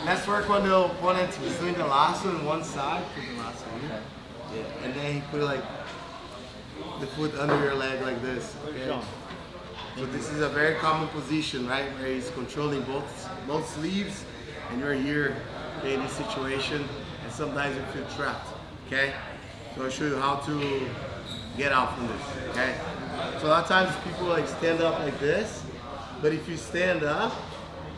Let's work on the opponent who's doing the lasso on one side. Put the lasso here. Yeah. And then he put like the foot under your leg like this. Okay? So this is a very common position, right? Where he's controlling both sleeves and you're here, okay, in this situation. And sometimes you feel trapped, okay? So I'll show you how to get out from this, okay? So a lot of times people like stand up like this, but if you stand up,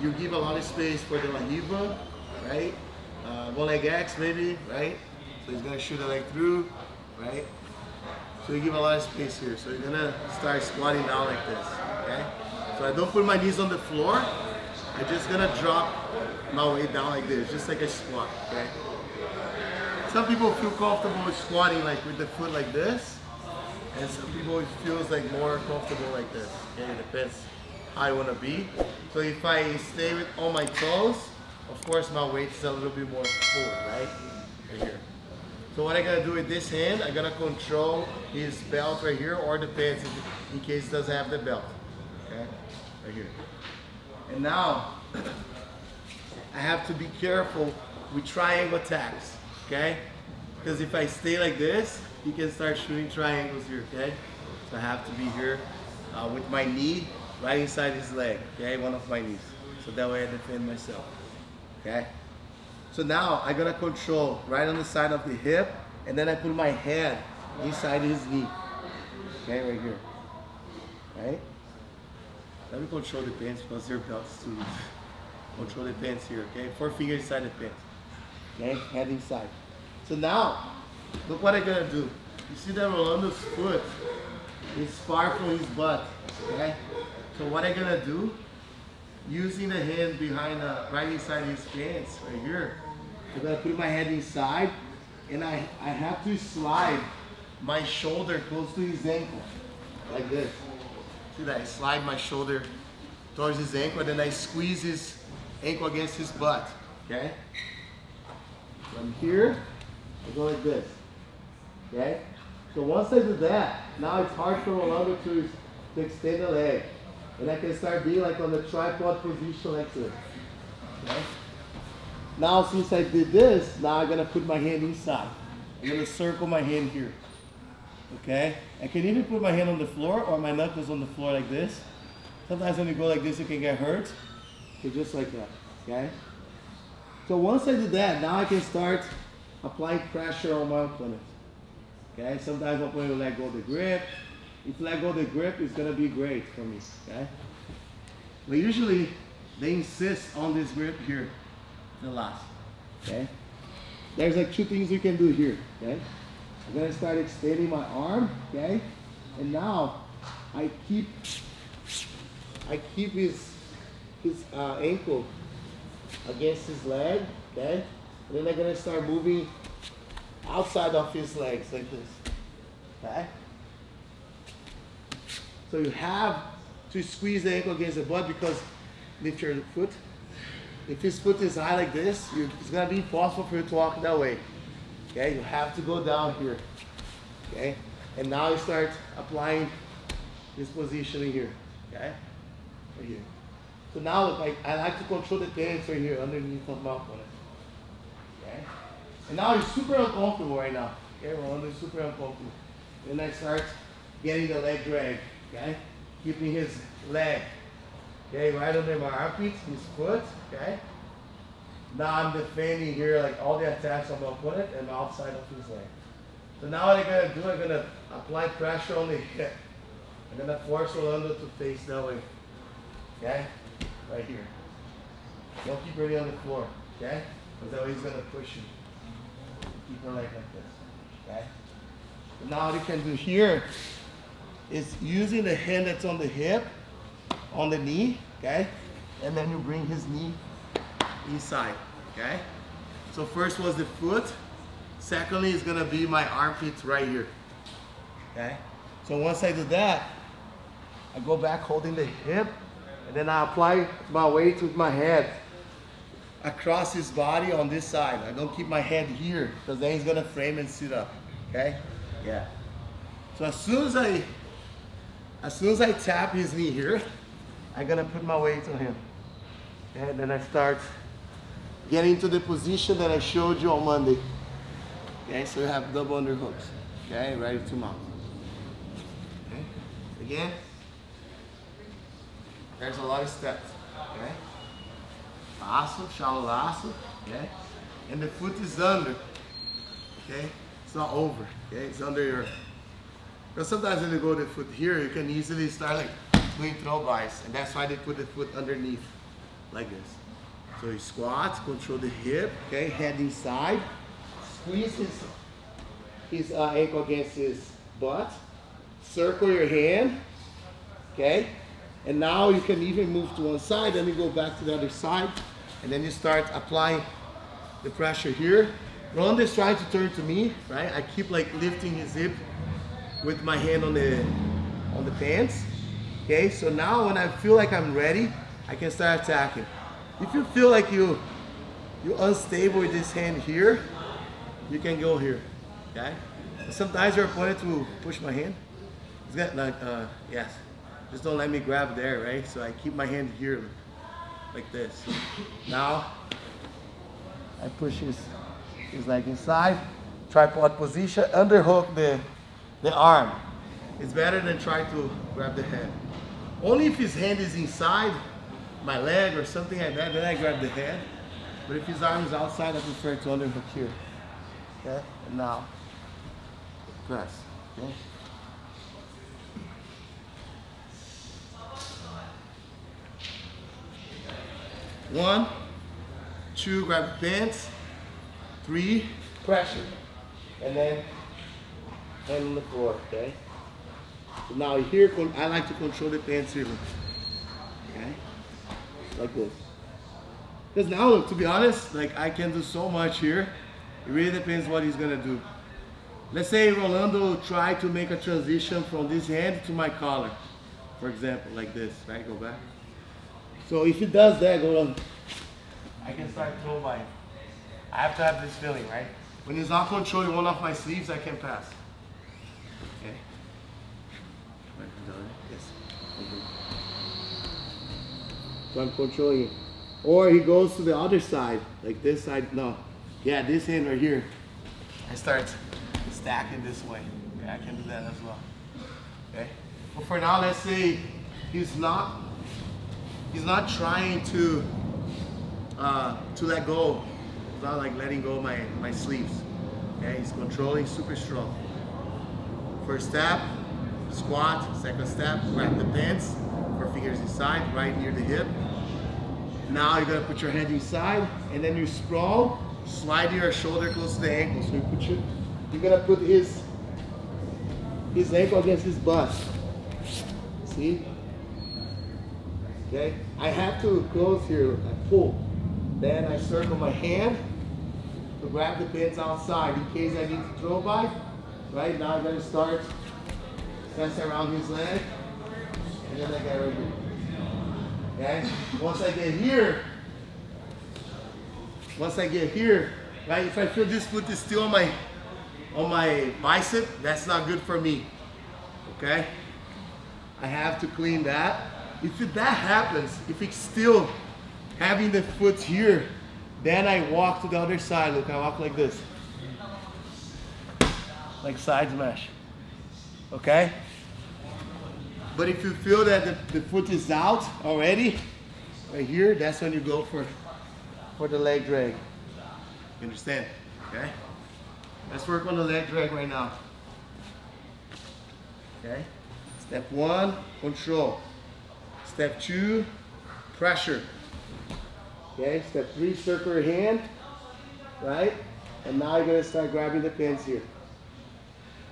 you give a lot of space for the La Riva, right? One leg X maybe, right? So he's gonna shoot the leg through, right? So you give a lot of space here. So you're gonna start squatting down like this, okay? So I don't put my knees on the floor. I'm just gonna drop my weight down like this, just like a squat, okay? Some people feel comfortable with squatting like with the foot like this, and some people it feels like more comfortable like this, okay? It depends how I wanna be. So if I stay with all my toes, of course my weight is a little bit more forward, right? Right here. So what I'm gonna do with this hand, I'm gonna control his belt right here or the pants in case he doesn't have the belt. Okay, right here. And now, I have to be careful with triangle attacks, okay? Because if I stay like this, he can start shooting triangles here, okay? So I have to be here with my knee right inside his leg, okay? One of my knees. So that way I defend myself, okay? So now I'm gonna control right on the side of the hip, and then I put my head inside his knee. Okay, right here. Right? Let me control the pants because their belts too. Control the pants here, okay? 4 fingers inside the pants. Okay, head inside. So now, look what I'm gonna do. You see that Rolando's foot is far from his butt, okay? So what I'm gonna do, using the hand behind right inside his pants, right here, I'm gonna put my head inside, and I have to slide my shoulder close to his ankle, like this. See that? I slide my shoulder towards his ankle, and then I squeeze his ankle against his butt, okay? From here, I go like this, okay? So once I do that, now it's hard for Rolando to extend the leg. And I can start being like on the tripod position like this. Okay? Now since I did this, now I'm gonna put my hand inside. I'm gonna circle my hand here. Okay? I can even put my hand on the floor or my knuckles on the floor like this. Sometimes when you go like this, you can get hurt. Okay, just like that. Okay? So once I do that, now I can start applying pressure on my opponent. Okay? Sometimes my opponent will let go of the grip. If let go of the grip, it's gonna be great for me, okay? But usually, they insist on this grip here, the last, okay? There's like 2 things we can do here, okay? I'm gonna start extending my arm, okay? And now, I keep his ankle against his leg, okay? And then I'm gonna start moving outside of his legs like this, okay? So you have to squeeze the ankle against the butt because lift your foot. If his foot is high like this, it's gonna be impossible for you to walk that way. Okay, you have to go down here. Okay, and now you start applying this positioning here. Okay, right here. So now look, I like to control the pants right here underneath of my opponent. Okay, and now you're super uncomfortable right now. Okay, Rolando is super uncomfortable. Then I start getting the leg drag. Okay, keeping his leg, okay, right under my armpit, his foot, okay. Now I'm defending here like all the attacks on my opponent and outside of his leg. So now what I'm gonna do, I'm gonna apply pressure on the hip. I'm gonna force Rolando to face that way, okay, right here. Don't keep really on the floor, okay, because that way he's gonna push you. Keep her leg like this, okay. So now what you can do here is using the hand that's on the hip, on the knee, okay? And then you bring his knee inside, okay? So first was the foot. Secondly is gonna be my armpits right here, okay? So once I do that, I go back holding the hip, and then I apply my weight with my head across his body on this side. I don't keep my head here, because then he's gonna frame and sit up, okay? Yeah. So as soon as I tap his knee here, I'm gonna put my weight on him. And then I start get into the position that I showed you on Monday. Okay, so you have double underhooks. Okay, ready to mount. Okay, again, there's a lot of steps. Okay, laço, shallow laço. Okay, and the foot is under. Okay, it's not over. Okay, it's under your. Because sometimes when you go the foot here, you can easily start like doing throw bys, and that's why they put the foot underneath, like this. So you squat, control the hip, okay, head inside, squeeze his ankle against his butt, circle your hand, okay, and now you can even move to one side, then you go back to the other side, and then you start applying the pressure here. Ronda is trying to turn to me, right? I keep like lifting his hip with my hand on the pants. Okay, so now when I feel like I'm ready, I can start attacking. If you feel like you're unstable with this hand here, you can go here. Okay? Sometimes your opponent will push my hand. It's got like yes. Just don't let me grab there, right? So I keep my hand here like this. Now I push his leg inside, tripod position, underhook the arm. It's better than try to grab the head. Only if his hand is inside my leg or something like that, then I grab the head. But if his arm is outside, I prefer to underhook here. Okay, and now press. Okay. One, two, grab the pants. 3, pressure, and then hand on the floor. Okay. So now here, I like to control the pants here. Okay, like this. Because now, look, to be honest, like I can do so much here. It really depends what he's gonna do. Let's say Rolando tried to make a transition from this hand to my collar, for example, like this, right? Go back. So if he does that, go on. I can start throwing by. I have to have this feeling, right? When he's not controlling one of my sleeves, I can pass. Okay. Yes. So I'm controlling it. Or he goes to the other side, like this side. No. Yeah, this hand right here. I start stacking this way. Okay, I can do that as well. Okay. But for now, let's say he's not trying to let go. It's not like letting go my sleeves. Okay, he's controlling super strong. First step, squat. Second step, grab the pants, 4 fingers inside, right near the hip. Now you're gonna put your hand inside, and then you sprawl, slide your shoulder close to the ankle. So you're gonna put his ankle against his butt. See? Okay, I have to close here. I pull. Then I circle my hand to grab the pins outside in case I need to throw by. Right now I'm going to start pressing around his leg, and then I get right here. Okay? Once I get here, right? If I feel this foot is still on my bicep, that's not good for me. Okay? I have to clean that. If that happens, if it's still having the foot here, then I walk to the other side. Look, I walk like this. Like side smash. Okay? But if you feel that the foot is out already, right here, that's when you go for the leg drag. You understand? Okay? Let's work on the leg drag right now. Okay? Step 1, control. Step 2, pressure. Okay, step 3, circle your hand, right? And now you're gonna start grabbing the pins here.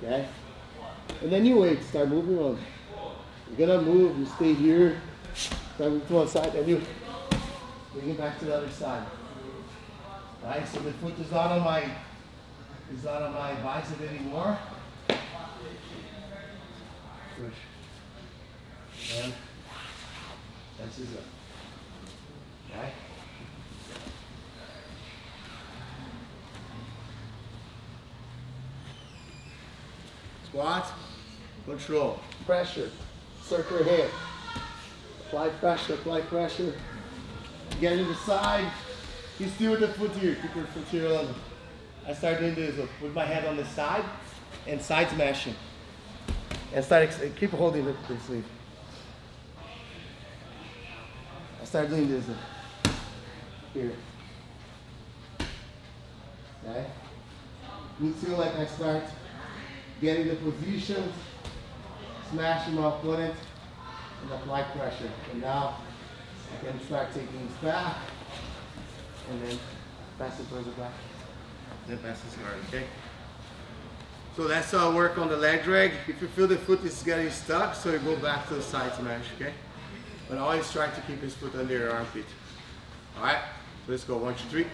Okay? And then you wait, start moving on. You're gonna move, you stay here, start moving to one side, and you bring it back to the other side. Right? So the foot is not on my bicep anymore. Push. And that's it. Okay? Squat, control, pressure, circle your hand, apply pressure, get in the side, Keep still with the foot here. Keep your foot here on. I start doing this with my head on the side and side smashing. And keep holding the sleeve. I start doing this here. Okay? You feel like I start getting the positions, smashing my opponent, and apply pressure. And now I can start taking this back, and then pass it towards the back. Then pass this guard, okay? So that's our work on the leg drag. If you feel the foot is getting stuck, so you go back to the side smash, okay? But always try to keep his foot under your armpit. All right, so let's go, 1, 2, 3.